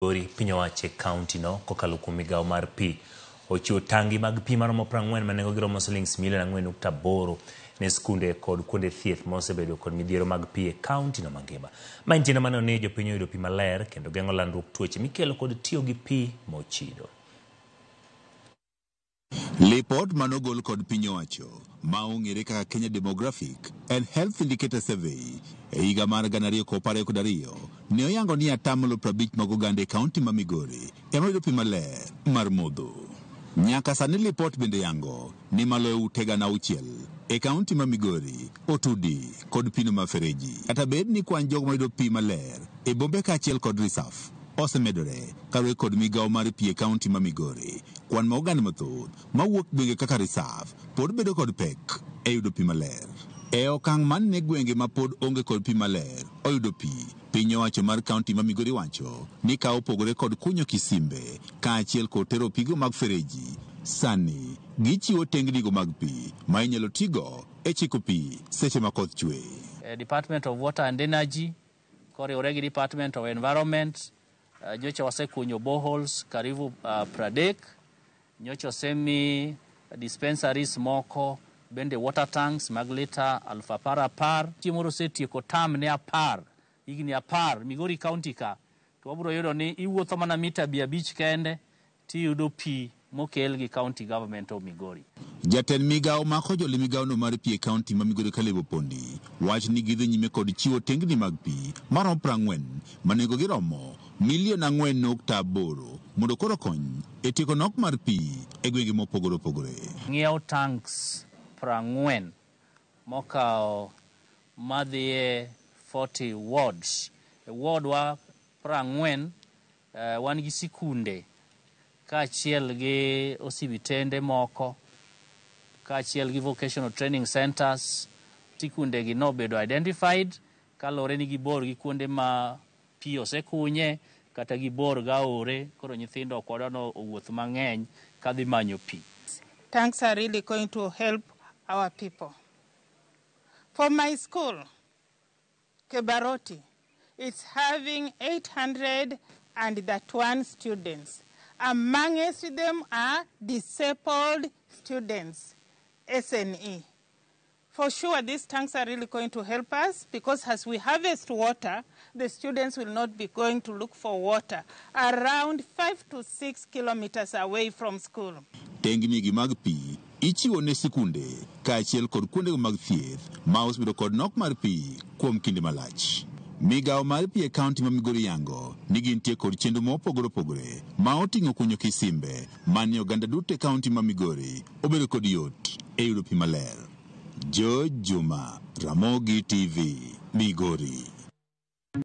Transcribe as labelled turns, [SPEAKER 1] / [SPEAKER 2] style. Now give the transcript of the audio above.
[SPEAKER 1] Migori piny owacho kaunti no kokalo kuom migawo mar pi ochiwo tangi mag pi maromo 40 manengo giromo shillings milion 4.8 ne skunde kod kuonde thieth mosebedo kod midhiero mag pi e kaunti no mangima. Ma en tiende mane ni jopiny oyudo pi maler kendo geng'o landruok tuoche mikelo kod tiyo gi pi mochido.
[SPEAKER 2] Lipot manogol kod piny owacho ma ong'ere kaka Kenya Demographic and Health Indicator Survey e higa mar 2022 ne oyango ni 50% mag oganda e kaunti ma Migori ema yudo pi maler mar modho. Nyaka sani lipot bende yango ni maloyo ute 600 e kaunti ma Migori otudi kod pino mafereji. Kata bed ni kwan jogo mayudo pi maler e bombe kaachiel kod risaf osemedore kaluwore kod migawo mar pi e kaunti ma Migori, kwan ma oganda mathoth mawuok gwenge kaka risaf pod bedo kod pek e yudo pi maler. E okang' man ne gwenge ma pod onge kod pi maler oyudo pi, piny owacho mar kaunti ma Migori wacho ni ka opogore kod kunyo kisimbe kaachiel kod tero pigo mag fereji, sani gichiwo tengnigo mag pi ma inyalo tigo e chiko pi seche ma koth chwe.
[SPEAKER 3] Department of Water and Energy koriwore gi Department of Environment nyocha wasekunyo boreholes karibu pradek, nyocha osemi dispensaries moko bende water tanks mag lita 10,000. Chiemoro setieko tam ne 10 higni 10 Migori County ka to wabiro yudo ni iwuotho mana mita 5 kende tiyudo pi mokel gi county government of Migori.
[SPEAKER 2] Jatend migawo mako joli migawo no mar pi e kaunti ma Migori Kalebo Pondi wach ni gidhi nyime kod chiwo tengni mag pi maromo 40 manengo giromo milion 4.8 mondo koro kony e tieko nok mar pi e gwenge mopogore opogore.
[SPEAKER 3] Ng'iewo tanks 40 mokawo madhie 40 wards. E ward wa 40 wan gi sikunde kaachiel gi osibitende moko kaachiel gi vocational training centers. Sikunde gi nobedo identified kalore ni gibor gi kuonde ma pi osekunye kata gibor gaore, koro nyithindo koda no owuoth mang'eny kadhi manyo pi.
[SPEAKER 4] Tanks are really going to help our people. For my school, Kebaroti, it's having 831 students. Amongst them are disabled students, SNE. For sure, these tanks are really going to help us because as we harvest water, the students will not be going to look for water around 5 to 6 kilometers away from school.
[SPEAKER 2] Tengni gi mag pi ichiwo ne sikunde kaachiel kod kuonde mag thieth ma osebedo kod nok mar pi kuom kinde malach. Migawo mar pi e kaunti ma Migori yango ni gintie kod chenro mopogore opogore ma oting'o kunyo kisimbe mane oganda duto e kaunti ma Migori obedo kod yot e yudo pi maler. George Juma, Ramogi TV, Migori.